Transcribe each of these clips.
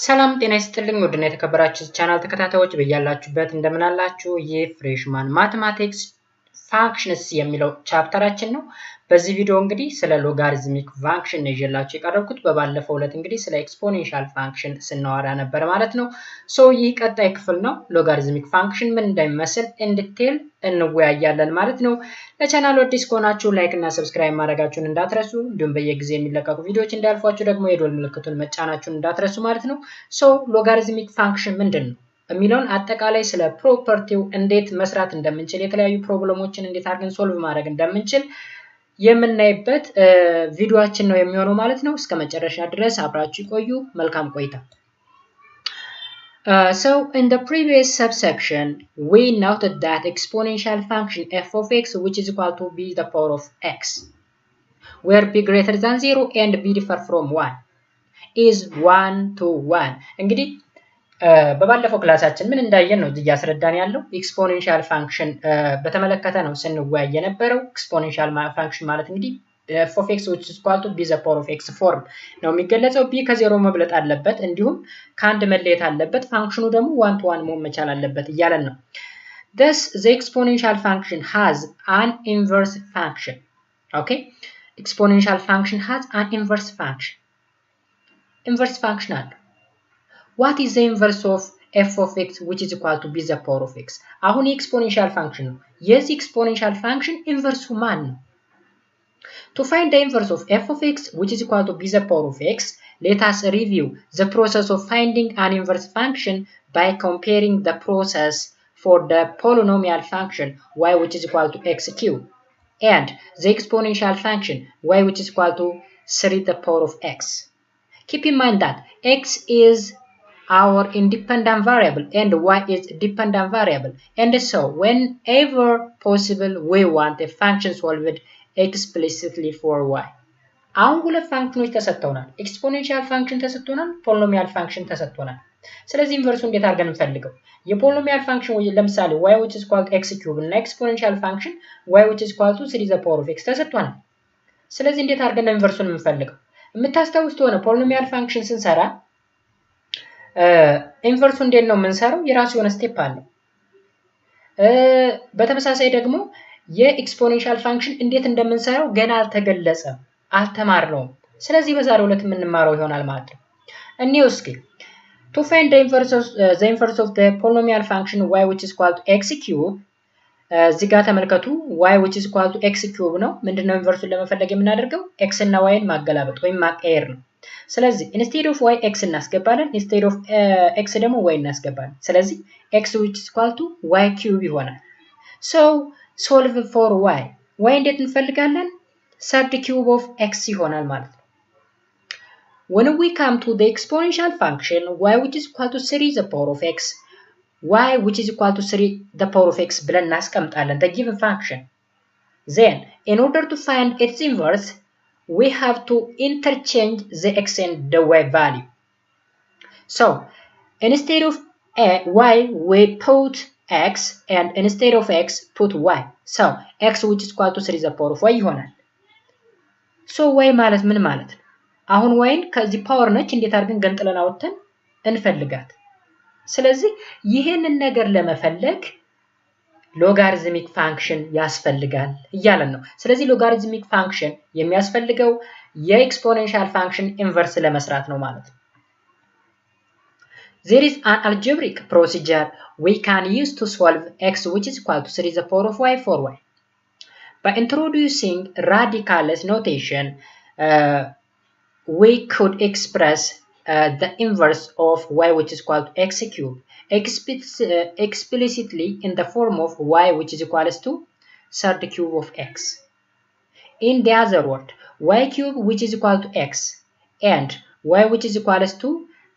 ሰላም ጤና ይስጥልኝ ወድና የተከበራችሁ ቻናል ተከታታዮች በያላችሁበት እንደምን አላችሁ? ይህ ፍሬሽማን ማቴማቲክስ ፋንክሽንስ የሚለው ቻፕተራችን ነው። በዚህ ቪዲዮ እንግዲህ ስለ ሎጋሪዝሚክ ፋንክሽን ነው ይዤላችሁ የቀረብኩት። በባለፈው ዕለት እንግዲህ ስለ ኤክስፖኔንሻል ፋንክሽን ስናወራ ነበር ማለት ነው። ይህ ቀጣይ ክፍል ነው። ሎጋሪዝሚክ ፋንክሽን ምን እንደሚመስል ኢን ዲቴል እንወያያለን ማለት ነው። ለቻናሉ አዲስ ከሆናችሁ ላይክ እና ሰብስክራይብ ማድረጋችሁን እንዳትረሱ፣ እንዲሁም በየጊዜው የሚለቀቁ ቪዲዮዎች እንዳያልፏችሁ ደግሞ የደወል ምልክቱን መጫናችሁን እንዳትረሱ ማለት ነው። ሎጋሪዝሚክ ፋንክሽን ምንድን ነው የሚለውን አጠቃላይ ስለ ፕሮፐርቲው እንዴት መስራት እንደምንችል የተለያዩ ፕሮብለሞችን እንዴት አድርገን ሶልቭ ማድረግ እንደምንችል የምናይበት ቪዲዮአችን ነው የሚሆነው ማለት ነው። እስከ መጨረሻ ድረስ አብራችሁ ቆዩ። መልካም ቆይታ። So in the previous subsection we noted that exponential function f of x which is equal to b the power of x where b greater than 0 and b differ from 1 is 1 to 1 እንግዲህ በባለፈው ክላሳችን ምን እንዳየን ነው እዚህ ያስረዳን ያለው ኤክስፖኔንሻል ፋንክሽን በተመለከተ ነው ስንወያይ የነበረው። ኤክስፖኔንሻል ፋንክሽን ማለት እንግዲህ f of x which is equal to b the power of x ፎርም ነው የሚገለጸው። b ከዜሮ መብለጥ አለበት እንዲሁም ከአንድ መለየት አለበት። ፋንክሽኑ ደግሞ 1 to 1 መሆን መቻል አለበት እያለን ነው። Thus the exponential function has an inverse function. Okay? Exponential function has an inverse function. Inverse function አለ። What is the inverse of f of x which is equal to b the power of x? አሁን የኤክስፖኔንሻል ፋንክሽን ነው። የዚህ ኤክስፖኔንሻል ፋንክሽን ኢንቨርሱ ማን ነው? To find the inverse of f of x which is equal to b the power of x, let us review the process of finding an inverse function by comparing the process for the polynomial function y which is equal to x cubed and the exponential function y which is equal to 3 the power of x. Keep in mind that x is our independent variable and y is dependent variable, and so whenever possible we want a function solved explicitly for y. አሁን ሁለት ፋንክሽኖች ተሰጥተውናል። ኤክስፖኔንሻል ፋንክሽን ተሰጥቶናል፣ ፖሊኖሚያል ፋንክሽን ተሰጥቶናል። ስለዚህ ኢንቨርሱ እንዴት አድርገን እንፈልገው? የፖሊኖሚያል ፋንክሽን ለምሳሌ y which is equal to x cube እና ኤክስፖኔንሻል ፋንክሽን y which is equal to 3 the power of x ተሰጥቶናል። ስለዚህ እንዴት አድርገን ነው ኢንቨርሱን የምንፈልገው? የምታስታውሱት ሆነ ፖሊኖሚያል ፋንክሽን ስንሰራ ኢንቨርሱ እንዴት ነው የምንሰራው? የራሱ የሆነ ስቴፕ አለው። በተመሳሳይ ደግሞ የኤክስፖኔንሻል ፋንክሽን እንዴት እንደምንሰራው ገና አልተገለጸም፣ አልተማርነውም። ስለዚህ በዛሬው ዕለት የምንማረው ይሆናል ማለት ነው። እኔው እስኪ to find the inverse of the polynomial function y which is equal to x cube እዚህ ጋር ተመልከቱ። y which is equal to x cube ነው። ምንድነው ኢንቨርሱን ለመፈለግ የምናደርገው? x እና y ን ማገላበጥ ወይም ማቀየር ነው። ስለዚህ instead of y x እናስገባለን፣ instead of x ደግሞ y እናስገባለን። ስለዚህ x which is equal to y cube ይሆናል። so solve for y እንዴት እንፈልጋለን? third cube of x ይሆናል ማለት ነው። when we come to the exponential function y which is equal to 3 the power of x, y which is equal to 3 the power of x ብለን እናስቀምጣለን the given function. Then in order to find its inverse we have to interchange the x and the y value. So instead of y we put x and instead of x put y. So x which is equal to 3 the power of y ይሆናል። so y ማለት ምን ማለት ነው? አሁን yን ከዚህ ፓወር ነች እንዴት አድርገን ገንጥለን አውጥተን እንፈልጋት። ስለዚህ ይሄንን ነገር ለመፈለግ ሎጋሪዝሚክ ፋንክሽን ያስፈልጋል እያለን ነው። ስለዚህ ሎጋሪዝሚክ ፋንክሽን የሚያስፈልገው የኤክስፖኔንሻል ፋንክሽን ኢንቨርስ ለመስራት ነው ማለት ነው። There is an algebraic procedure we can use to solve x which is equal to 3 the power of y for y. By introducing radicals notation, we could express the inverse of y which is equal to x cube explicitly in the form of y which is equal to third cube of x. In the other word, y cube which is equal to x and y which is equal to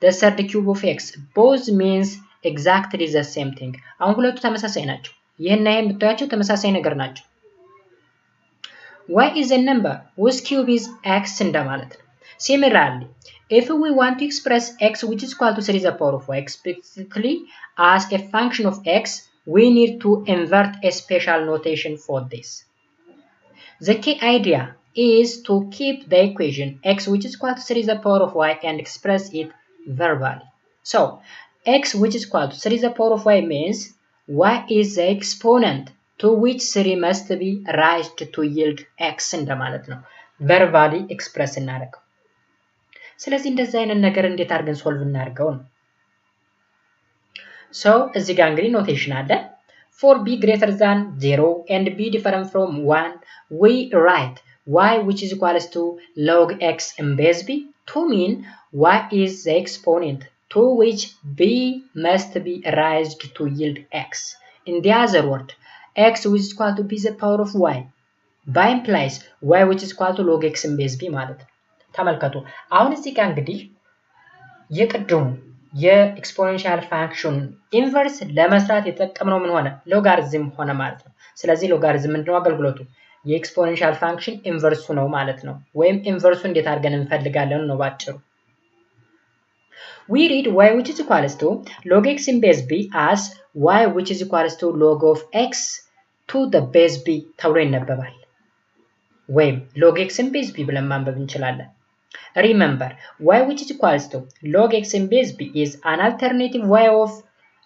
the third cube of x both means exactly the same thing. አሁን ሁለቱ ተመሳሳይ ናቸው። ይሄን ይሄን ብታያቸው ተመሳሳይ ነገር ናቸው። y is a number whose cube is x እንደማለት ነው። Similarly, if we want to express x which is equal to 3 the power of y explicitly as a function of x, we need to invert a special notation for this. The key idea is to keep the equation x which is equal to 3 the power of y and express it verbally. So x which is equal to 3 the power of y means y is the exponent to which 3 must be raised to yield x እንደማለት ነው verbally express እናደርገው ስለዚህ እንደዚህ አይነት ነገር እንዴት አድርገን ሶልቭ እናደርገው ነው so እዚህ ጋር እንግዲህ ኖቴሽን አለ for b greater than 0 and b different from 1 we write y which is equals to log x in base b to mean y is the exponent to which b must be raised to yield x. In the other word, x which is equal to b the power of y. By implies y which is equal to log x in base b ማለት ነው ተመልከቱ አሁን እዚህ ጋር እንግዲህ የቅድሙ የኤክስፖኔንሻል ፋንክሽን ኢንቨርስ ለመስራት የተጠቀምነው ምን ሆነ ሎጋሪዝም ሆነ ማለት ነው ስለዚህ ሎጋሪዝም ምንድነው አገልግሎቱ የኤክስፖኔንሻል ፋንክሽን ኢንቨርሱ ነው ማለት ነው ወይም ኢንቨርሱ እንዴት አድርገን እንፈልጋለን ነው ባጭሩ We read y which is equals to log x in base b as y which is equals to log of x to the base b ተብሎ ይነበባል ወይም log x in base b ብለን ማንበብ እንችላለን Remember y which is equals to log x in base b is an alternative way of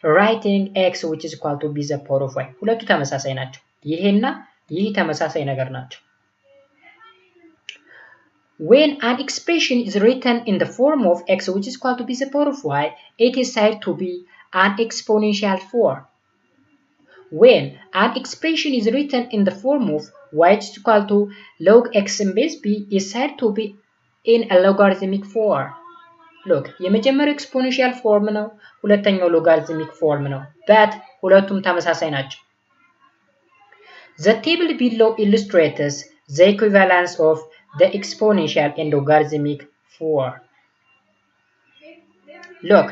writing x which is equal to b the power of y ሁለቱ ተመሳሳይ ናቸው ይሄና ይሄ ተመሳሳይ ነገር ናቸው When an expression is written in the form of x which is equal to b the power of y, it is said to be an exponential form. When an expression is written in the form of y which is equal to log x in base b is said to be in a logarithmic form. Look, የመጀመሪያው exponential form ነው ሁለተኛው logarithmic form ነው but ሁለቱም ተመሳሳይ ናቸው The table below illustrates the equivalence of the exponential and logarithmic form. Look,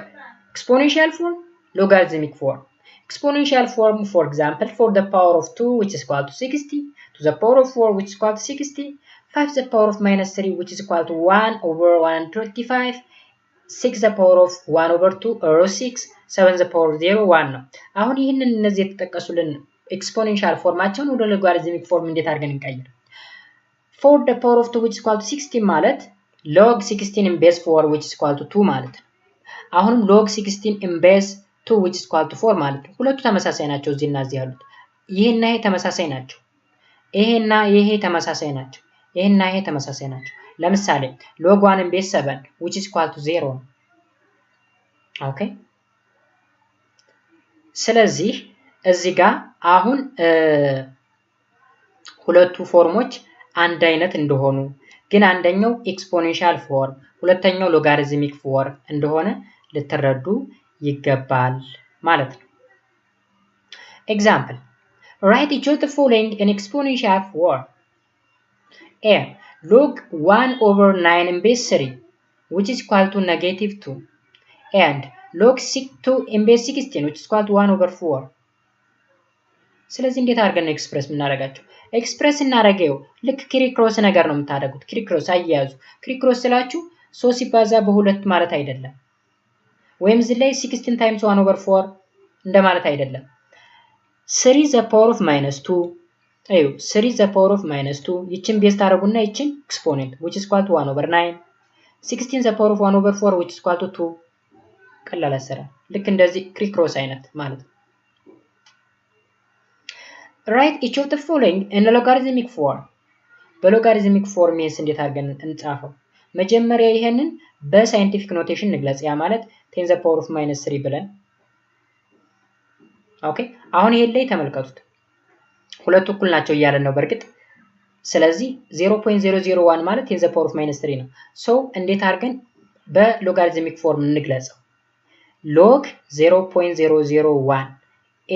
exponential form, logarithmic form. Exponential form, for example, for the power of 2 which is equal to 60, to the power of 4 which is equal to 60, 5 to the power of minus 3 which is equal to 1 over 125, 6 to the power of 1 over 2 or 6, 7 to the power of 0, 1 ነው አሁን ይህንን እነዚህ የተጠቀሱልን exponential forማቸውን ወደ logarithmic form እንዴት አድርገን እንቀይር For the power of 2 which is equal to 16 ማለት log 16 in base 4 which is equal to 2 ማለት ነው አሁንም log 16 in base 2 which is equal to 4 ማለት ነው ሁለቱ ተመሳሳይ ናቸው እዚህና እዚህ ያሉት ይሄና ይሄ ተመሳሳይ ናቸው ይሄና ይሄ ተመሳሳይ ናቸው ይሄና ይሄ ተመሳሳይ ናቸው ለምሳሌ log 1 in base 7 which is equal to 0 ኦኬ ስለዚህ እዚህ ጋር አሁን ሁለቱ ፎርሞች አንድ አይነት እንደሆኑ ግን አንደኛው ኤክስፖኔንሻል ፎርም ሁለተኛው ሎጋሪዝሚክ ፎርም እንደሆነ ልትረዱ ይገባል ማለት ነው Example Write each of the following in exponential form A log 1 over 9 in base 3 which is equal to negative 2 and log 2 in base 16 which is equal to 1 over 4 ስለዚህ እንዴት አድርገን ኤክስፕረስ ምናደርጋቸው ኤክስፕረስ እናደርገው ልክ ክሪክሮስ ነገር ነው የምታደርጉት ክሪክሮስ አያያዙ ክሪክሮስ ስላችሁ 3 ሲባዛ በሁለት ማለት አይደለም ወይም እዚህ ላይ 16 times 1 over 4 እንደማለት አይደለም 3 the power of minus 2 አዩ 3 the power of minus 2 ይችን ቤዝ ታደርጉና ይችን ኤክስፖኔንት which is equal to 1 over 9 16 the power of 1 over 4 which is equal to 2 ቀላል አሰራ ልክ እንደዚህ ክሪክሮስ አይነት ማለት ነው Write each of the following in a logarithmic form. በሎጋሪዝሚክ ፎርም means እንዴት አድርገን እንጻፈው መጀመሪያ ይሄንን በሳይንቲፊክ ኖቴሽን እንግለጽ ያ ማለት 10 the power of minus 3 ብለን ኦኬ አሁን ይሄን ላይ ተመልከቱት ሁለቱ እኩል ናቸው እያለን ነው በርግጥ ስለዚህ 0.001 ማለት 10 the power of minus 3 ነው ሶ እንዴት አድርገን በሎጋሪዝሚክ ፎርም እንግለጸው log 0.001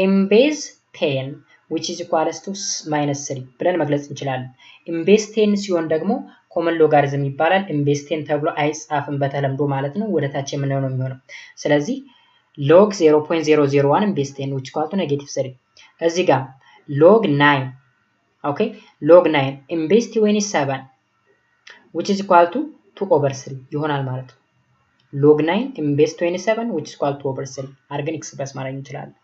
in base 10 which is equals to minus 3 ብለን መግለጽ እንችላለን in base 10 ሲሆን ደግሞ common logarithm ይባላል in base 10 ተብሎ አይጻፍም በተለምዶ ማለት ነው ወደ ታች የምንለው ነው የሚሆነው ስለዚህ log 0.001 in base 10 which equals to negative 3 እዚህ ጋር log 9 okay log 9 in base 27 which is equal to 2 over 3 ይሆናል ማለት ነው log 9 in base 27 which is equal to 2 over 3 አድርገን ኤክስፕረስ ማድረግ እንችላለን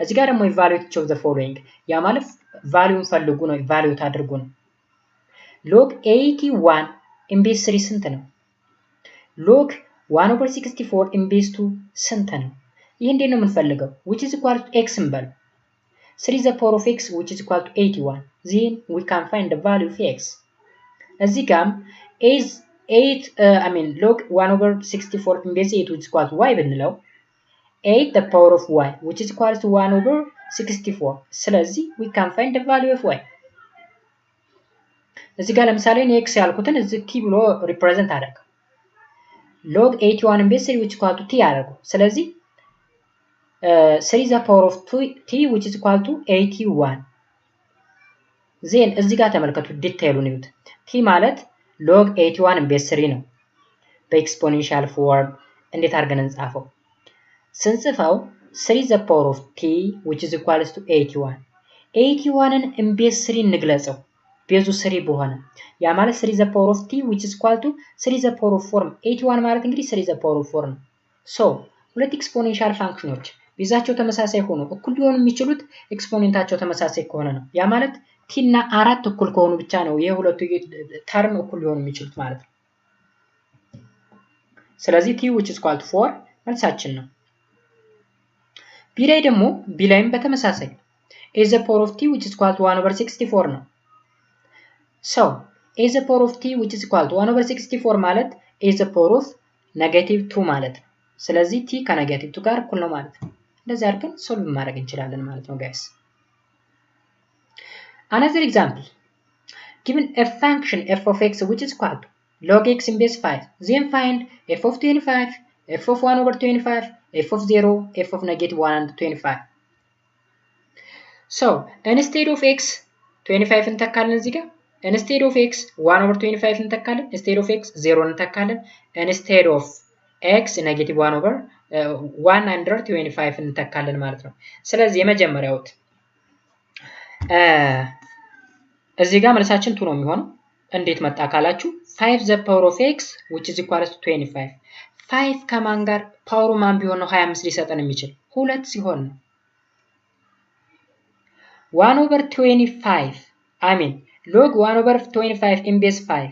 እዚህ ጋር ደግሞ evaluate of the following ያ ማለት ቫልዩን ፈልጉ ነው evaluate አድርጉ ነው log 81 in base 3 ስንት ነው log 1/64 in base 2 ስንት ነው? ይህ እንዴት ነው የምንፈልገው? which is equal to x እንበል 3 the power of x which is equal to 81. then we can find the value of x. እዚህ ጋም is 8 log 1/64 in base 8 which is equal to y ብንለው 8 the power of y which is equal to 1/64. ስለዚህ we can find the value of y. እዚህ ጋር ለምሳሌ እኔ x ያልኩትን እዚህ t ብሎ ሪፕሬዘንት አደረገ log 81 in base 3 which is equal to t አደረገ ስለዚህ 3 the power of t which is equal to 81. then እዚህ ጋር ተመልከቱ ዲቴይሉን እዩት t ማለት log 81 in base 3 ነው በኤክስፖኔንሻል ፎርም እንዴት አድርገን እንጻፈው ስንጽፈው 3 the power of t which is equal to 81 81ን in base 3 እንግለጸው ቤዙ 3 በሆነ ያ ማለት 3 the power of t which is equal to 3 the power of 4 81 ማለት እንግዲህ 3 the power of 4 ነው so ሁለት ኤክስፖኔንሻል ፋንክሽኖች ቤዛቸው ተመሳሳይ ሆኖ እኩል ሊሆኑ የሚችሉት ኤክስፖኔንታቸው ተመሳሳይ ከሆነ ነው ያ ማለት t እና 4 እኩል ከሆኑ ብቻ ነው የሁለቱ ተርም እኩል ሊሆኑ የሚችሉት ማለት ነው ስለዚህ t which is equal to 4 መልሳችን ነው b ላይ ደግሞ b ላይም በተመሳሳይ a the power of t which is equal to 1/64 ነው so a the power of t which is equal to 1/64 ማለት a the power of -2 ማለት ነው ስለዚህ t ከ2 ጋር እኩል ነው ማለት ነው እንደዚህ አድርገን ሶልቭ ማድረግ እንችላለን ማለት ነው guys. Another example, given a function f of x which is equal to log x in base 5, then find f of 25, f of 1/25, f of 0, f of -125. So instead of x 25 እንተካለን እዚህ ጋር instead of x 1/25 እንተካለን instead of x 0 እንተካለን instead of x -1/125 እንተካለን ማለት ነው ስለዚህ የመጀመሪያው እዚህ ጋር መልሳችን 2 ነው የሚሆነው እንዴት መጣ ካላችሁ 5 the power of x which is equal to 25 5 ከማን ጋር ፓወሩ ማን ቢሆን ነው 25 ሊሰጠን የሚችል 2 ሲሆን ነው 1/25 log 1/25 in base 5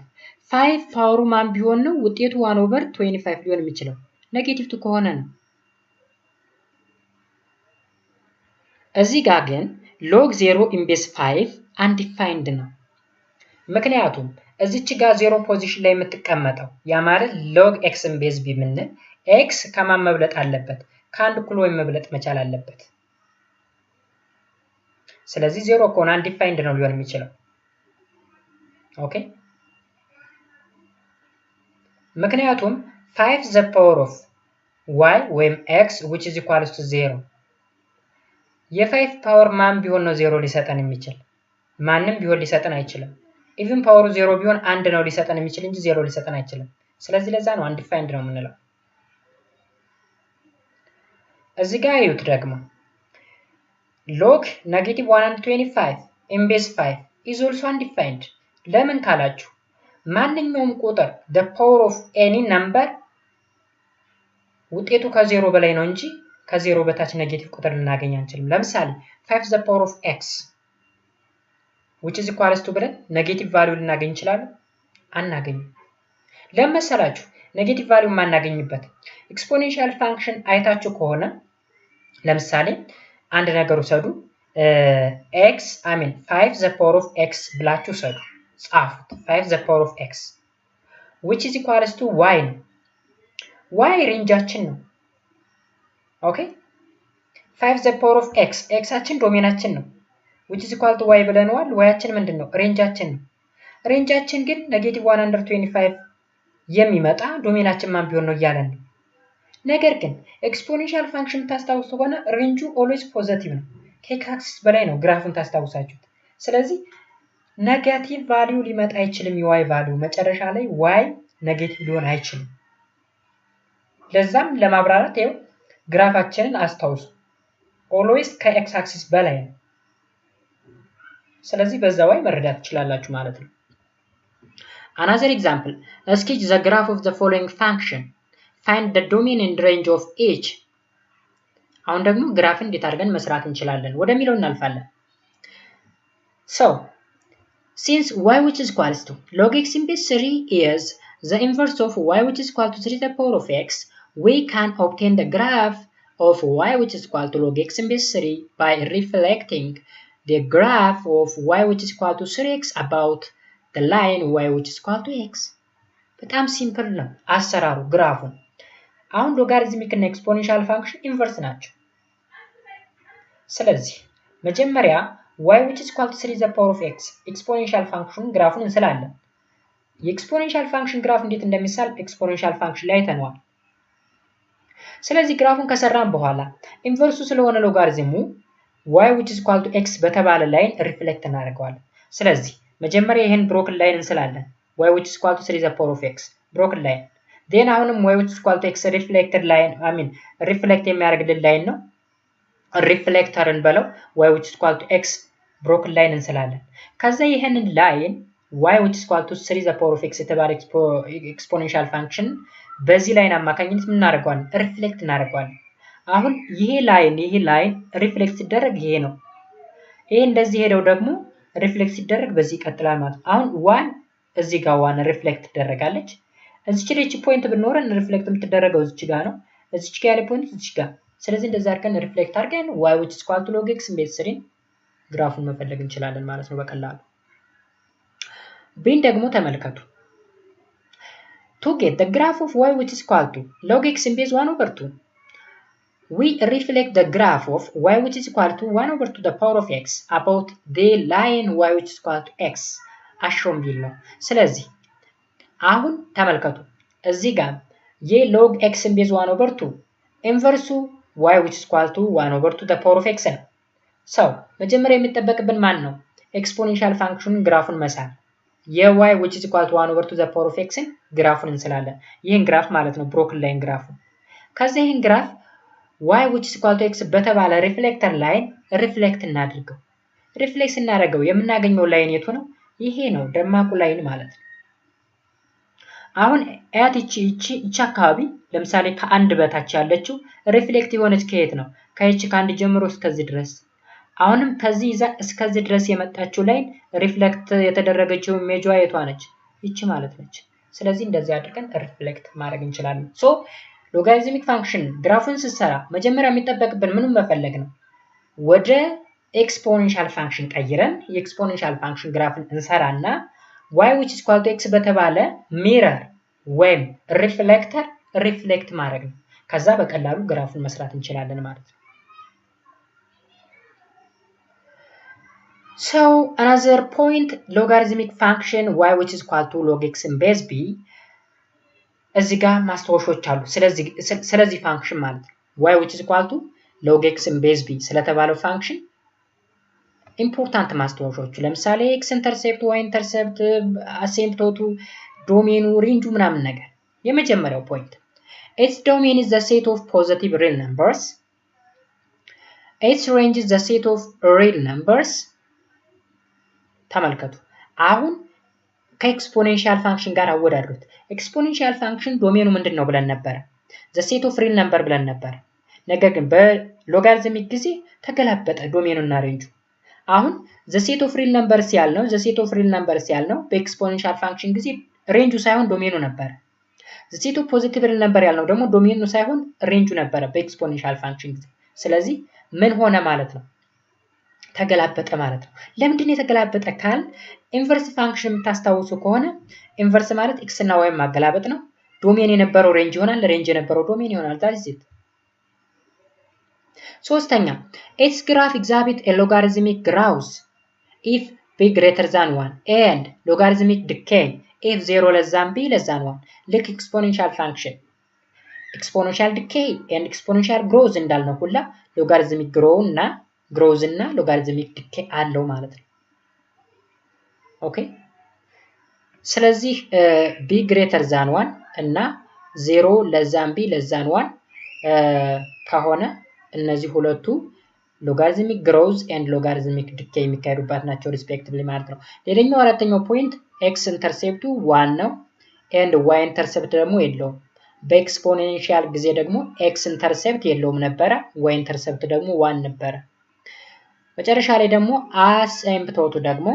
5 ፓወሩ ማን ቢሆን ነው ውጤቱ 1/25 ሊሆን የሚችለው ኔጌቲቭ 2 ከሆነ ነው እዚህ ጋር ግን log 0 in base 5 undefined ነው ምክንያቱም እዚች ጋር 0 ፖዚሽን ላይ የምትቀመጠው ያ ማለት log x in base b ምን x ከማን መብለጥ አለበት ከአንድ እኩል ወይ መብለጥ መቻል አለበት ስለዚህ 0 ከሆነ undefined ነው ሊሆን የሚችለው ኦኬ ምክንያቱም 5 the power of y ወይም x which is equal to 0 የ5 ፓወር ማን ቢሆን ነው 0 ሊሰጠን የሚችል ማንንም ቢሆን ሊሰጠን አይችልም even ፓወሩ 0 ቢሆን 1 ነው ሊሰጠን የሚችል እንጂ 0 ሊሰጠን አይችልም ስለዚህ ለዛ ነው undefined ነው የምንለው እዚህ ጋር ይዩት ደግሞ log -125 in base 5 is also undefined ለምን ካላችሁ ማንኛውም ቁጥር the power of any number ውጤቱ ከ0 በላይ ነው እንጂ ከ0 በታች ኔጌቲቭ ቁጥር ልናገኝ አንችልም ለምሳሌ 5 the power of x which is equal to ብለን ኔጌቲቭ ቫልዩ ልናገኝ እንችላለን አናገኝም ለምሳላችሁ ኔጌቲቭ ቫልዩ ማናገኝበት ኤክስፖኔንሻል ፋንክሽን አይታችሁ ከሆነ ለምሳሌ አንድ ነገር ወሰዱ x 5 the power of x ብላችሁ ሰዱ ጻፉት 5 the power of x which is equal to y ነው y ሬንጃችን ነው ኦኬ 5 the power of x xአችን ዶሜናችን ነው which is equal to y ብለናል yአችን ምንድነው ሬንጃችን ነው ሬንጃችን ግን -125 የሚመጣ ዶሜናችን ማን ቢሆን ነው ያለን ነገር ግን ኤክስፖኔንሻል ፋንክሽን ታስታውሱ ከሆነ ሬንጁ always ፖዚቲቭ ነው ከx አክሲስ በላይ ነው ግራፉን ታስታውሳችሁት ስለዚህ ኔጌቲቭ ቫልዩ ሊመጣ አይችልም y ቫልዩ መጨረሻ ላይ y ኔጌቲቭ ሊሆን አይችልም ለዛም ለማብራራት ይሄው ግራፋችንን አስታውሱ always ከx አክሲስ በላይ ነው ስለዚህ በዛው ላይ መረዳት ትችላላችሁ ማለት ነው another example sketch the graph of the following function find the domain and range of each አሁን ደግሞ ግራፍ እንዴት አድርገን መስራት እንችላለን ወደሚለው እናልፋለን so since y which is equal to log x in base 3 is the inverse of y which is equal to 3 to the power of x, we can obtain the graph of y which is equal to log x in base 3 by reflecting the graph of y which is equal to 3x about the line y which is equal to x. በጣም ሲምፕል ነው አሰራሩ ግራፉን። አሁን ሎጋሪዝሚክ እና ኤክስፖኔንሻል ፋንክሽን ኢንቨርስ ናቸው። ስለዚህ መጀመሪያ y which is equal to 3 to the power of x ኤክስፖኔንሻል ፋንክሽን ግራፉን እንስላለን። የኤክስፖኔንሻል ፋንክሽን ግራፍ እንዴት እንደሚሳል ኤክስፖኔንሻል ፋንክሽን ላይ ተነዋል። ስለዚህ ግራፉን ከሰራን በኋላ ኢንቨርሱ ስለሆነ ሎጋሪዝሙ y which is equal to x በተባለ ላይን ሪፍሌክት እናደርገዋለን። ስለዚህ መጀመሪያ ይሄን ብሮክን ላይን እንስላለን y which is equal to 3 to the power of x ብሮክን ላይን then አሁንም y which is equal to x ሪፍሌክትድ ላይን ሪፍሌክት የሚያደርግልን ላይን ነው ሪፍሌክተርን በለው y which is equal to x ብሮክን ላይን እንስላለን። ከዛ ይሄንን ላይን y which is equal to 3 to the power of x የተባለ ኤክስፖኔንሻል ፋንክሽን በዚህ ላይን አማካኝነት ምን እናደርገዋለን ሪፍሌክት እናደርገዋለን። አሁን ይሄ ላይን ሪፍሌክት ሲደረግ ይሄ ነው። ይሄ እንደዚህ ሄደው ደግሞ ሪፍሌክት ሲደረግ በዚህ ይቀጥላል ማለት ነው። አሁን ዋን እዚህ ጋር ዋን ሪፍሌክት ትደረጋለች። እዚች ላይ ፖይንት ብንኖረን ሪፍሌክት የምትደረገው እዚች ጋር ነው። እዚች ጋር ያለ ፖይንት እዚች ጋር። ስለዚህ እንደዛ አድርገን ሪፍሌክት አድርገን y which is equal to log x ቤዝ 3 ግራፉን መፈለግ እንችላለን ማለት ነው በቀላሉ። ቢን ደግሞ ተመልከቱ። To get the graph of y which is equal to log x in base 1/2, we reflect the graph of y which is equal to 1/2 to the power of x about the line y which is equal to x አሽሮም ቢል ነው። ስለዚህ አሁን ተመልከቱ እዚህ ጋር የሎግ x in base 1/2 ኢንቨርሱ y which is equal to 1/2 to the power of x ነው። ሰው መጀመሪያ የሚጠበቅብን ማን ነው ኤክስፖኔንሻል ፋንክሽኑን ግራፉን መሳል y which is equal to 1/2 to the power of x ግራፉን እንስላለን። ይሄን ግራፍ ማለት ነው ብሮክን ላይን ግራፉ። ከዛ ይሄን ግራፍ y which is equal to x በተባለ ሪፍሌክተር ላይን ሪፍሌክት እናድርገው። ሪፍሌክት እናደርገው የምናገኘው ላይን የቱ ነው? ይሄ ነው ደማቁ ላይን ማለት ነው። አሁን አያት እቺ አካባቢ ለምሳሌ ከአንድ በታች ያለችው ሪፍሌክት የሆነች ከየት ነው? ከእቺ ከአንድ ጀምሮ እስከዚህ ድረስ። አሁንም ከዚህ ይዛ እስከዚህ ድረስ የመጣችው ላይን ሪፍሌክት የተደረገችው ኢሜጇ የቷ ነች? ይቺ ማለት ነች። ስለዚህ እንደዚህ አድርገን ሪፍሌክት ማድረግ እንችላለን። ሶ ሎጋሪዝሚክ ፋንክሽን ግራፉን ስንሰራ መጀመሪያ የሚጠበቅብን ምንም መፈለግ ነው። ወደ ኤክስፖኔንሻል ፋንክሽን ቀይረን የኤክስፖኔንሻል ፋንክሽን ግራፍን እንሰራና y which is equal to x በተባለ ሚረር ወይም ሪፍሌክተር ሪፍሌክት ማድረግ ነው። ከዛ በቀላሉ ግራፉን መስራት እንችላለን ማለት ነው። So another point, logarithmic function y which is equal to log x in base b እዚህ ጋር ማስተዋወሾች አሉ። ስለዚህ ፋንክሽን ማለት ነው y which is equal to log x in base b ስለተባለው ፋንክሽን ኢምፖርታንት ማስተዋወሾች ለምሳሌ x ኢንተርሴፕት y ኢንተርሴፕት አሲምፕቶቱ ዶሜኑ ሬንጁ ምናምን ነገር። የመጀመሪያው ፖይንት its domain is the set of positive real numbers, its range is the set of real numbers። ተመልከቱ አሁን ከኤክስፖኔንሻል ፋንክሽን ጋር አወዳድሩት። ኤክስፖኔንሻል ፋንክሽን ዶሜኑ ምንድነው ብለን ነበር? the set of real number ብለን ነበር። ነገር ግን በሎጋሪዝሚክ ጊዜ ተገላበጠ ዶሜኑና ሬንጁ። አሁን the set of real numbers ያልነው the set of real numbers ያልነው በኤክስፖኔንሻል ፋንክሽን ጊዜ ሬንጁ ሳይሆን ዶሜኑ ነበር። the set of positive real number ያልነው ደግሞ ዶሜኑ ሳይሆን ሬንጁ ነበር በኤክስፖኔንሻል ፋንክሽን ጊዜ። ስለዚህ ምን ሆነ ማለት ነው? ተገላበጠ ማለት ነው። ለምንድን ነው የተገላበጠ ካል ኢንቨርስ ፋንክሽን የምታስታውሱ ከሆነ ኢንቨርስ ማለት x እና y ማገላበጥ ነው። ዶሜን የነበረው ሬንጅ ይሆናል፣ ሬንጅ የነበረው ዶሜን ይሆናል። that is it። ሶስተኛ its graph exhibit a logarithmic growth if b greater than 1 and logarithmic decay if 0 less than b less than 1 like exponential function exponential decay and exponential growth እንዳልነው ሁላ logarithmic growth እና logarithmic decay አለው ማለት ነው። ኦኬ ስለዚህ b greater than 1 እና 0 less than b less than 1 ከሆነ እነዚህ ሁለቱ logarithmic growth and logarithmic decay የሚካሄዱባት ናቸው ሪስፔክቲቭሊ ማለት ነው። ሌላኛው አራተኛው ፖይንት x ኢንተርሴፕቱ 1 ነው and y ኢንተርሴፕት ደግሞ የለውም። በኤክስፖኔንሻል ጊዜ ደግሞ x ኢንተርሴፕት የለውም ነበር፣ y ኢንተርሴፕት ደግሞ 1 ነበር። መጨረሻ ላይ ደግሞ አሲምፕቶቱ ደግሞ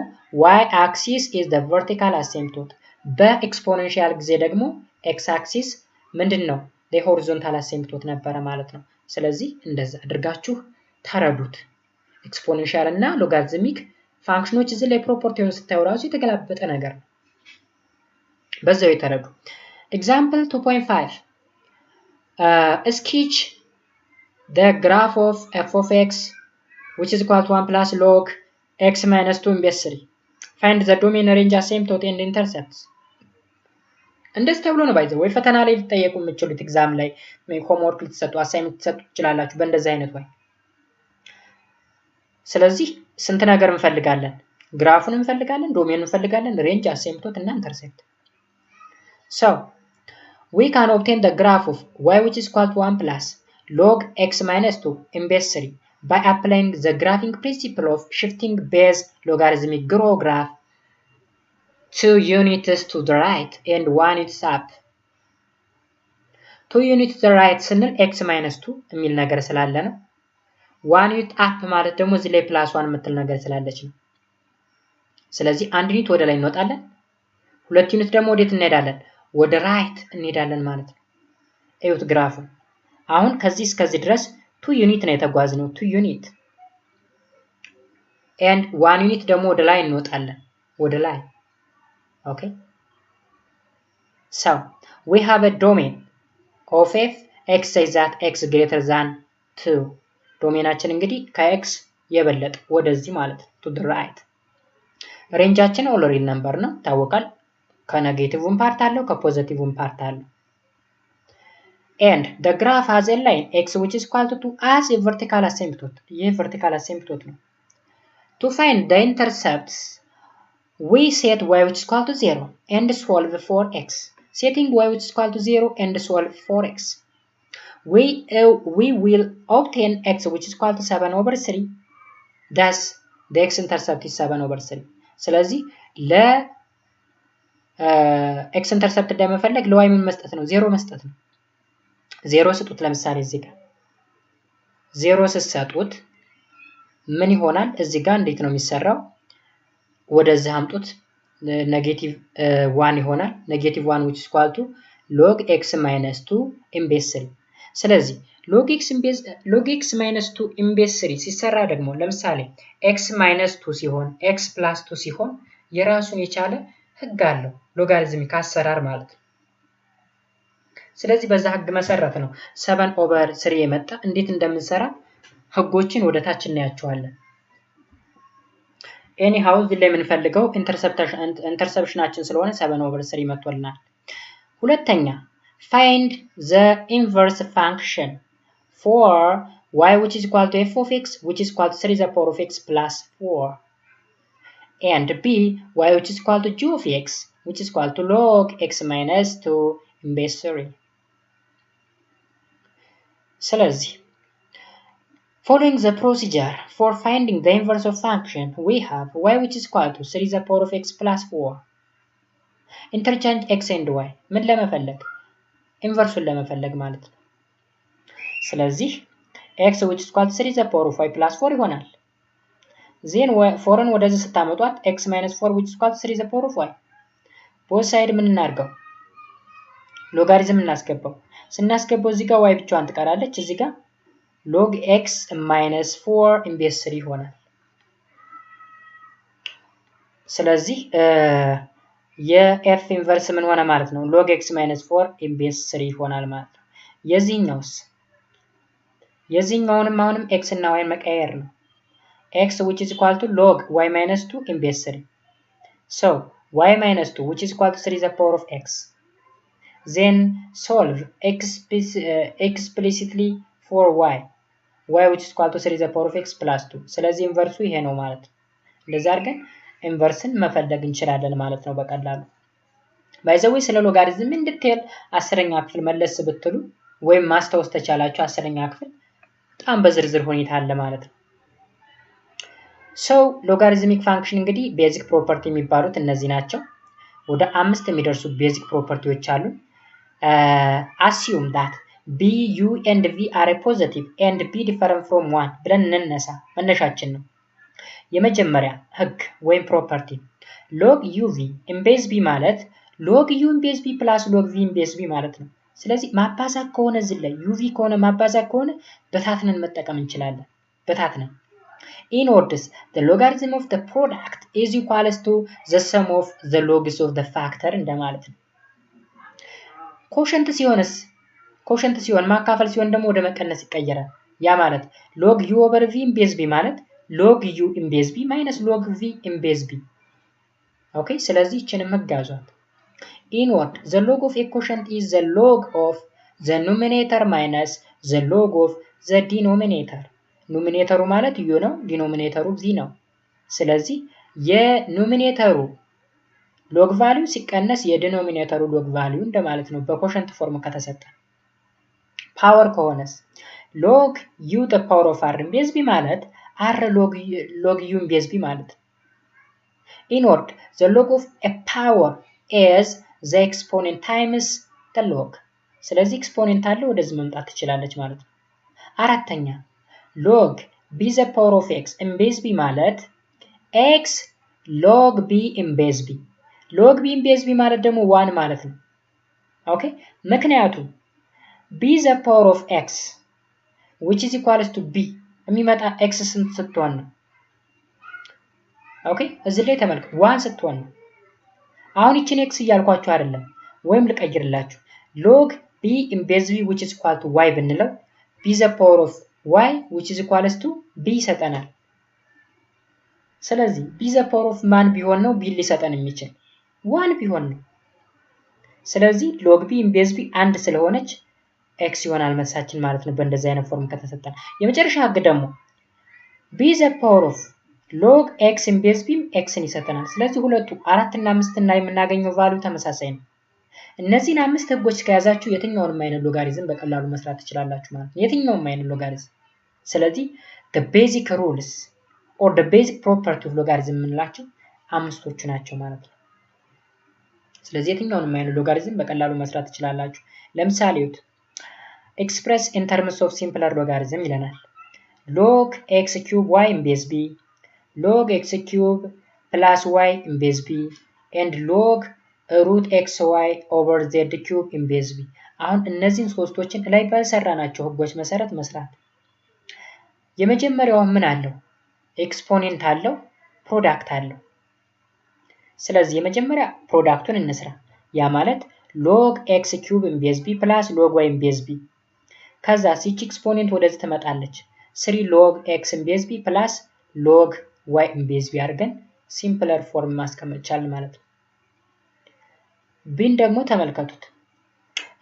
y axis is the vertical asymptote በኤክስፖኔንሻል ጊዜ ደግሞ ኤክስ አክሲስ ምንድነው ለሆሪዞንታል አሲምፕቶት ነበረ ማለት ነው። ስለዚህ እንደዛ አድርጋችሁ ተረዱት። ኤክስፖኔንሻል እና ሎጋሪትሚክ ፋንክሽኖች እዚህ ላይ ፕሮፐርቲውን ስታዩ ራሱ የተገላበጠ ነገር ነው። በዛው የተረዱ። ኤግዛምፕል 2.5 sketch the graph of f of x which is equal to 1 plus log x minus 2 in base 3. Find the domain, range, asymptote and intercepts. እንደዚህ ተብሎ ነው ባይዘው ወይ ፈተና ላይ ልትጠየቁ የምትችሉት ኤግዛም ላይ ሆምወርክ ልትሰጡ አሳይመንት ልትሰጡ ትችላላችሁ በእንደዚህ አይነት ወይ። ስለዚህ ስንት ነገር እንፈልጋለን? ግራፉን እንፈልጋለን፣ ዶሜኑን እንፈልጋለን፣ ሬንጅ፣ አሲምፕቶት እና ኢንተርሴፕት። So we can obtain the graph of y which is equal to 1 plus log x minus 2 in base 3 by applying the graphing principle of shifting base logarithmic graph 2 units to the right and 1 unit up. 2 units to the right ስንል x minus 2 የሚል ነገር ስላለ ነው። 1 unit up ማለት ደግሞ እዚህ ላይ ፕላስ 1 የምትል ነገር ስላለች ነው። ስለዚህ 1 ዩኒት ወደ ላይ እንወጣለን፣ 2 ዩኒት ደግሞ ወዴት እንሄዳለን? ወደ ራይት እንሄዳለን ማለት ነው። እዩት ግራፉ። አሁን ከዚህ እስከዚህ ድረስ 2 ዩኒት ነው የተጓዝነው፣ 2 ዩኒት and 1 ዩኒት ደግሞ ወደ ላይ እንወጣለን፣ ወደ ላይ። Okay, so we have a domain of f x says that x greater than 2. ዶሜናችን እንግዲህ ከx የበለጠ ወደዚህ ማለት ነው to the right። ሬንጃችን ኦል ሪል ነምበር ነው ታወቃል። ከኔጌቲቭም ፓርት አለው ከፖዚቲቭም ፓርት አለው። and the graph has a line x which is equal to 2 as a vertical asymptote. ይህ vertical asymptote ነው። to find the intercepts we set y which is equal to 0 and solve for x. Setting y which is equal to 0 and solve for x, we will obtain x which is equal to 7/3. Thus the x intercept is 7/3. ስለዚህ ለ x intercept እንደመፈለግ ለy ምን መስጠት ነው? 0 መስጠት ነው። 0 ስጡት። ለምሳሌ እዚህ ጋር 0 ስሰጡት ምን ይሆናል? እዚህ ጋር እንዴት ነው የሚሰራው? ወደዚህ አምጡት። ኔጌቲቭ 1 ይሆናል። ኔጌቲቭ 1 which is equal to log x minus 2 in base 3። ስለዚህ log x minus 2 in base 3 ሲሰራ ደግሞ ለምሳሌ x minus 2 ሲሆን x plus 2 ሲሆን የራሱን የቻለ ህግ አለው፣ ሎጋሪዝሚክ አሰራር ማለት ነው። ስለዚህ በዛ ህግ መሰረት ነው 7/3 የመጣ። እንዴት እንደምንሰራ ህጎችን ወደ ታች እናያቸዋለን። anyhow እዚህ ላይ የምንፈልገው ኢንተርሰፕሽናችን ስለሆነ 7/3 መጥቶልናል። ሁለተኛ find the inverse function for y which is equal to f of x which is equal to 3 the power of x plus 4 and b y which is equal to g of x which is equal to log x minus 2 in base 3. ስለዚህ following the procedure for finding the inverse of function, we have y which is equal to 3 the power of x plus 4. Interchange x and y. ምን ለመፈለግ? ኢንቨርሱን ለመፈለግ ማለት ነው። ስለዚህ x which is equal to 3 the power of y plus 4 ይሆናል። then 4ን ወደዚህ ስታመጧት x minus 4 which is equal to 3 the power of y. both side ምን እናርገው? ሎጋሪዝም እናስገባው። ስናስገባው እዚህ ጋር y ብቻዋን ትቀራለች። እዚህ ጋር log x minus 4 in base 3 ይሆናል። ስለዚህ የf ኢንቨርስ ምን ሆነ ማለት ነው? log x minus 4 in base 3 ይሆናል ማለት ነው። የዚህኛውንም አሁንም x እና y መቀየር ነው። x which is equal to log y minus 2 in base 3. So y minus 2 which is equal to 3 the power of x. Then solve explicitly for y which is equal to 3 the power of x plus 2. ስለዚህ ኢንቨርሱ ይሄ ነው ማለት ነው። እንደዛ አድርገን ኢንቨርስን መፈለግ እንችላለን ማለት ነው በቀላሉ። ባይዘው ስለ ሎጋሪዝም እንድትል 10ኛ ክፍል መለስ ብትሉ ወይም ማስታወስ ተቻላችሁ 10ኛ ክፍል በጣም በዝርዝር ሁኔታ አለ ማለት ነው። So logarithmic function እንግዲህ ቤዚክ ፕሮፐርቲ የሚባሉት እነዚህ ናቸው። ወደ 5 የሚደርሱ ቤዚክ ፕሮፐርቲዎች አሉ። assume that b u and v are positive and b different from 1 ብለን እንነሳ። መነሻችን ነው። የመጀመሪያ ህግ ወይም ፕሮፐርቲ log uv in base b ማለት log u in base b plus log v in base b ማለት ነው። ስለዚህ ማባዛት ከሆነ እዚህ ላይ uv ከሆነ ማባዛት ከሆነ በታትነን መጠቀም እንችላለን። በታትነን in words the logarithm of the product is equals to the sum of the logs of the factor እንደማለት ነው። ኮሸንት ሲሆን ማካፈል ሲሆን ደግሞ ወደ መቀነስ ይቀየራል። ያ ማለት log u over v in base b ማለት log u in base b minus log v in base b ኦኬ ስለዚህ እቺንም መጋዟት in word the log of a quotient is the log of the numerator minus the log of the denominator ኑሜሬተሩ ማለት u ነው ዲኖሚኔተሩ v ነው ስለዚህ የኑሜሬተሩ log value ሲቀነስ የዲኖሚኔተሩ log value እንደማለት ነው በኮሸንት ፎርም ከተሰጠ ፓወር ከሆነስ log u the power of r in base b ማለት r log u in base b ማለት in word the log of a power is the exponent times the log ስለዚህ ኤክስፖኔንት አለ ወደዚህ መምጣት ትችላለች ማለት ነው አራተኛ log b the power of x in base b ማለት x log b in base b log b in base b ማለት ደግሞ 1 ማለት ነው ኦኬ ምክንያቱም b the power of x which is equals to b የሚመጣ x ስንት ስትሆን ነው ኦኬ እዚህ ላይ ተመልከቱ 1 ስትሆን ነው አሁን እቺን x እያልኳችሁ አይደለም ወይም ልቀይርላችሁ log b in base b which is equal to y ብንለው b the power of y which is equals to b ይሰጠናል ስለዚህ b the power of ማን ቢሆን ነው b ሊሰጠን የሚችል 1 ቢሆን ነው ስለዚህ log b in base b 1 ስለሆነች x ይሆናል መልሳችን ማለት ነው በእንደዚህ አይነት ፎርም ከተሰጠን የመጨረሻ ህግ ደግሞ b the power of log x in base b x ን ይሰጠናል ስለዚህ ሁለቱ 4 እና 5 እና የምናገኘው ቫልዩ ተመሳሳይ ነው እነዚህን አምስት ህጎች ከያዛችሁ የትኛውንም አይነት ሎጋሪዝም በቀላሉ መስራት ትችላላችሁ ማለት ነው የትኛውም አይነት ሎጋሪዝም ስለዚህ the basic rules or the basic property of logarithm የምንላቸው አምስቶቹ ናቸው ማለት ነው ስለዚህ የትኛውንም አይነት ሎጋሪዝም በቀላሉ መስራት ትችላላችሁ ለምሳሌ express in terms of simpler logarithm ይለናል log x cube y in base b log x cube plus y in base b and log root xy over z cube in base b አሁን እነዚህን ሶስቶችን ላይ በሰራናቸው ህጎች መሰረት መስራት የመጀመሪያው ምን አለው ኤክስፖኔንት አለው ፕሮዳክት አለው ስለዚህ የመጀመሪያ ፕሮዳክቱን እንስራ ያ ማለት log x cube in base b plus log y in base b ከዛ ሲች ኤክስፖኔንት ወደዚህ ትመጣለች 3 log x in base b plus log y in base b አድርገን ሲምፕለር ፎርም ማስቀመጥ ቻልን ማለት ነው ቢን ደግሞ ተመልከቱት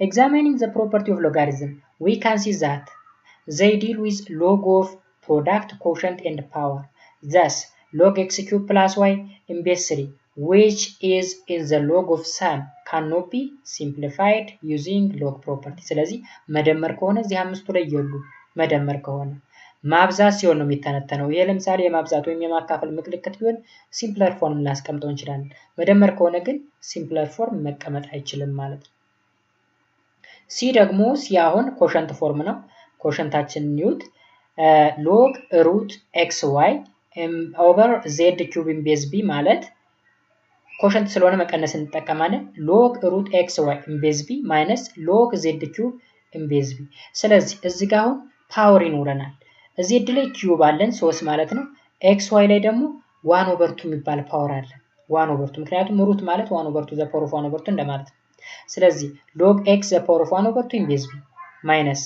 examining the property of logarithm we can see that they deal with log of product quotient and power thus log x cube plus y in base 3 which is in the log of sum cannot be simplified using log property ስለዚህ መደመር ከሆነ እዚህ አምስቱ ላይ ይሉ መደመር ከሆነ ማብዛት ሲሆን ነው የሚተነተነው ይሄ ለምሳሌ የማብዛት ወይም የማካፈል ምልክት ቢሆን ሲምፕለር ፎርም እናስቀምጠው እንችላለን መደመር ከሆነ ግን ሲምፕለር ፎርም መቀመጥ አይችልም ማለት ነው ሲ ደግሞ ሲ አሁን ኮሸንት ፎርም ነው ኮሸንታችን ኒውት log root xy over z cube in base b ማለት ኮሸንት ስለሆነ መቀነስ እንጠቀማለን log root xy in base b minus log z cube in base b ስለዚህ እዚህ ጋር አሁን ፓወር ይኖረናል እዚህ ላይ ኪዩብ አለን 3 ማለት ነው xy ላይ ደግሞ 1 over 2 የሚባል ፓወር አለ 1 over 2 ምክንያቱም ሩት ማለት 1 over 2 the power of 1 over 2 እንደማለት ነው ስለዚህ log x the power of 1 over 2 in base b minus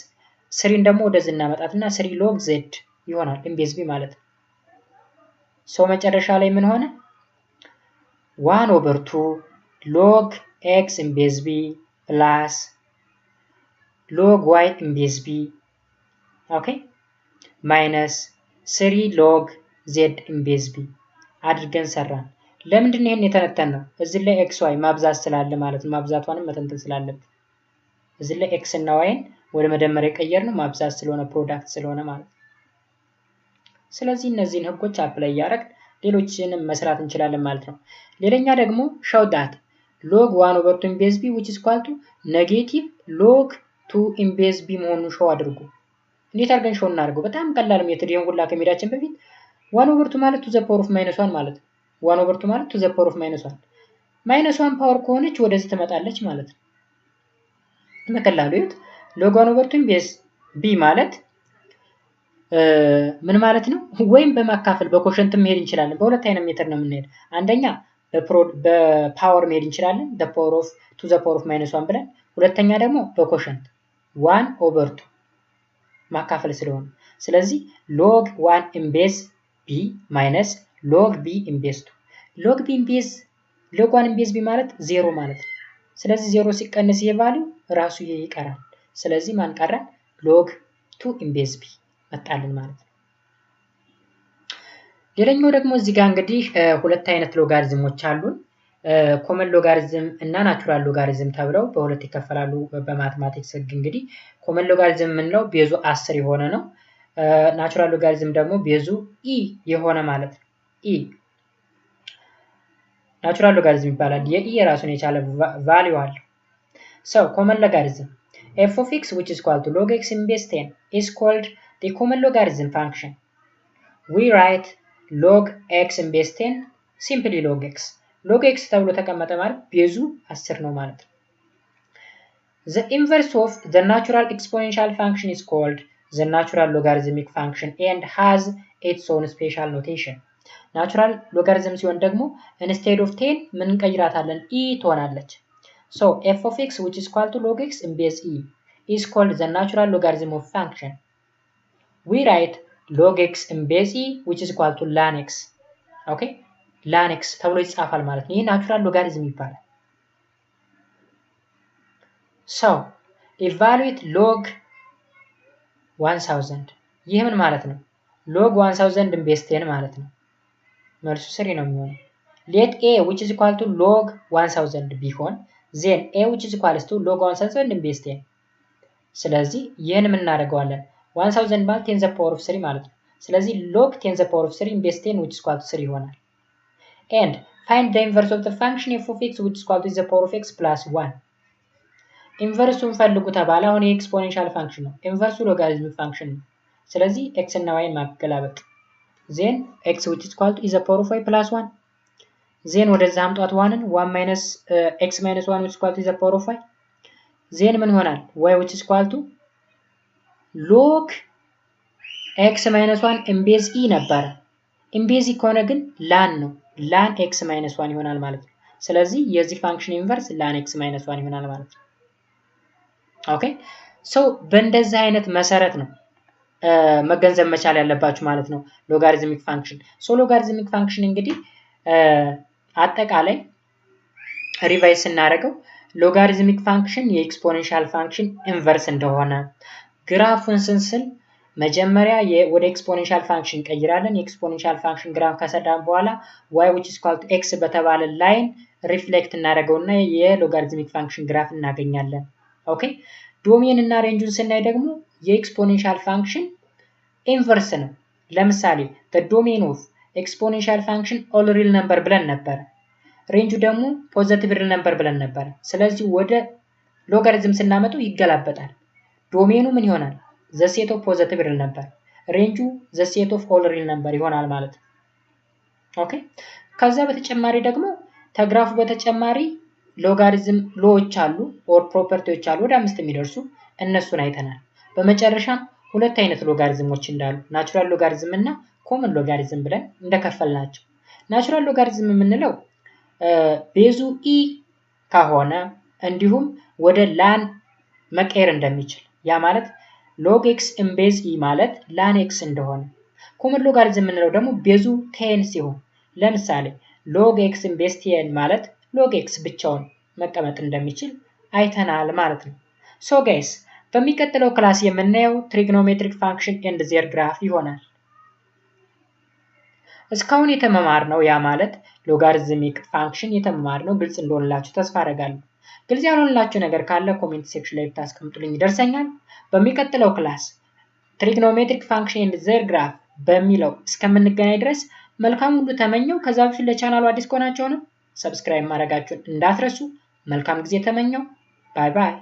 3 ደግሞ ወደዚህ እናመጣትና 3 log z ይሆናል in base b ማለት ነው ሶ መጨረሻ ላይ ምን ሆነ 1 over 2 log x in base b plus log y in base b okay minus 3 log z in base b አድርገን ሰራን ለምንድን ነው ይሄን የተነተነው እዚህ ላይ xy ማብዛት ስላለ ማለት ነው ማብዛቷንም መተንተን ስላለበት እዚህ ላይ x እና y ወደ መደመር የቀየርነው ማብዛት ስለሆነ ፕሮዳክት ስለሆነ ማለት ስለዚህ እነዚህን ህጎች አፕላይ ያደረግን ሌሎችንም መስራት እንችላለን ማለት ነው ሌላኛ ደግሞ show that log 1 over 2 in base b which is equal to negative log 2 in base b መሆኑን ሾው አድርጉ እንዴት አድርገን ሾው እናድርገው በጣም ቀላል ሜተድ ይሄን ሁላ ከመሄዳችን በፊት 1 over 2 ማለት to the power of -1 ማለት 1 over 2 ማለት to the power of -1 -1 ፓወር ከሆነች ወደዚህ ትመጣለች ማለት ነው። በቀላሉ ይሁት log 1 over 2 ቤዝ b ማለት ምን ማለት ነው? ወይም በማካፈል በኮሸንት መሄድ እንችላለን። በሁለት አይነት ሜተድ ነው የምንሄድ። አንደኛ በፓወር መሄድ እንችላለን the power of to the power of -1 ብለን፣ ሁለተኛ ደግሞ በኮሸንት 1 over 2 ማካፈል ስለሆነ፣ ስለዚህ log 1 in base b minus log b in base 2 log b in base log 1 in base b ማለት 0 ማለት ነው። ስለዚህ 0 ሲቀነስ ይሄ ቫልዩ ራሱ ይቀራል። ስለዚህ ማን ቀረ? log 2 in base b መጣልን ማለት ነው። ሌላኛው ደግሞ እዚህ ጋር እንግዲህ ሁለት አይነት ሎጋሪዝሞች አሉን። ኮመን ሎጋሪዝም እና ናቹራል ሎጋሪዝም ተብለው በሁለት ይከፈላሉ በማትማቲክስ ህግ። እንግዲህ ኮመን ሎጋሪዝም የምንለው ቤዙ 10 የሆነ ነው። ናቹራል ሎጋሪዝም ደግሞ ቤዙ e የሆነ ማለት ነው። e ናቹራል ሎጋሪዝም ይባላል። የe የራሱን የቻለ ቫልዩ አለው። so common logarithm f of x which is equal to log x in base 10 is called the common logarithm function. We write log x in base 10 simply log x. log x ተብሎ ተቀመጠ ማለት ቤዙ 10 ነው ማለት ነው። The inverse of the natural exponential function is called the natural logarithmic function and has its own special notation. natural logarithm ሲሆን ደግሞ instead of 10 ምን እንቀይራታለን? e ትሆናለች። so f of x which is equal to log x in base e is called the natural logarithm of function. We write log x in base e which is equal to ln x. okay ln x ተብሎ ይጻፋል ማለት ነው። ይሄ ናቹራል ሎጋሪዝም ይባላል። so evaluate log 1000 ይሄ ምን ማለት ነው? log 1000 in base 10 ማለት ነው። መልሱ 3 ነው የሚሆነው። let a which is equal to log 1000 ቢሆን then a which is equal to log 1000 in base 10። ስለዚህ ይሄን ምን እናደርገዋለን? 1000 ማለት 10 the power of 3 ማለት ነው። ስለዚህ log 10 the power of 3 in base 10 which is equal to 3 ይሆናል። and find the inverse of the function f of x which is equal to the power of x plus 1። ኢንቨርሱን ፈልጉ ተባለ። አሁን የኤክስፖኔንሻል ፋንክሽን ነው። ኢንቨርሱ ሎጋሪዝሚክ ፋንክሽን ነው። ስለዚህ x እና y ማገላበጥ then x which is equal to the power of y plus 1 then ወደዛ አምጧት 1ን 1 minus x minus 1 which is equal to the power of y then ምን ይሆናል? y which is equal to log x minus 1 in base e ነበረ። in base e ከሆነ ግን ln ነው። ln x minus 1 ይሆናል ማለት ነው። ስለዚህ የዚህ ፋንክሽን ኢንቨርስ ln x minus 1 ይሆናል ማለት ነው። ኦኬ ሶ በእንደዚህ አይነት መሰረት ነው መገንዘብ መቻል ያለባችሁ ማለት ነው ሎጋሪዝሚክ ፋንክሽን። ሶ ሎጋሪዝሚክ ፋንክሽን እንግዲህ አጠቃላይ ሪቫይዝ ስናደርገው ሎጋሪዝሚክ ፋንክሽን የኤክስፖኔንሻል ፋንክሽን ኢንቨርስ እንደሆነ፣ ግራፉን ስንስል መጀመሪያ ወደ ኤክስፖኔንሻል ፋንክሽን ቀይራለን። የኤክስፖኔንሻል ፋንክሽን ግራፍ ከሰራን በኋላ y which is equal to x በተባለ ላይን ሪፍሌክት እናደርገውና የሎጋሪዝሚክ ፋንክሽን ግራፍ እናገኛለን። ኦኬ ዶሜን እና ሬንጁን ስናይ ደግሞ የኤክስፖኔንሻል ፋንክሽን ኢንቨርስ ነው። ለምሳሌ the domain of exponential function all real number ብለን ነበር። ሬንጁ ደግሞ ፖዚቲቭ ሪል ነምበር ብለን ነበር። ስለዚህ ወደ ሎጋሪዝም ስናመጣው ይገላበጣል። ዶሜኑ ምን ይሆናል? the set of positive real number፣ ሬንጁ the set of all real number ይሆናል ማለት ነው። ኦኬ ከዛ በተጨማሪ ደግሞ ተግራፉ በተጨማሪ ሎጋሪዝም ሎዎች አሉ ኦር ፕሮፐርቲዎች አሉ ወደ 5 የሚደርሱ እነሱን አይተናል። በመጨረሻም ሁለት አይነት ሎጋሪዝሞች እንዳሉ ናቹራል ሎጋሪዝም እና ኮመን ሎጋሪዝም ብለን እንደከፈልናቸው። ናቹራል ሎጋሪዝም የምንለው ቤዙ e ከሆነ እንዲሁም ወደ ላን መቀየር እንደሚችል ያ ማለት log x in base e ማለት ln x እንደሆነ። ኮመን ሎጋሪዝም የምንለው ደግሞ ቤዙ 10 ሲሆን ለምሳሌ log x in base 10 ማለት log x ብቻውን መቀመጥ እንደሚችል አይተናል ማለት ነው። ሶ ጋይስ በሚቀጥለው ክላስ የምናየው ትሪግኖሜትሪክ ፋንክሽን ኤንድ ዜር ግራፍ ይሆናል። እስካሁን የተመማርነው ያ ማለት ሎጋሪዝሚክ ፋንክሽን የተመማርነው ግልጽ እንደሆነላችሁ ተስፋ አደርጋለሁ። ግልጽ ያልሆነላችሁ ነገር ካለ ኮሜንት ሴክሽን ላይ ብታስቀምጡልኝ ይደርሰኛል። በሚቀጥለው ክላስ ትሪግኖሜትሪክ ፋንክሽን ኤንድ ዜር ግራፍ በሚለው እስከምንገናኝ ድረስ መልካም ሁሉ ተመኘው። ከዛ በፊት ለቻናሉ አዲስ ከሆናችሁ ሰብስክራይብ ማድረጋችሁን እንዳትረሱ። መልካም ጊዜ ተመኘው። ባይ ባይ።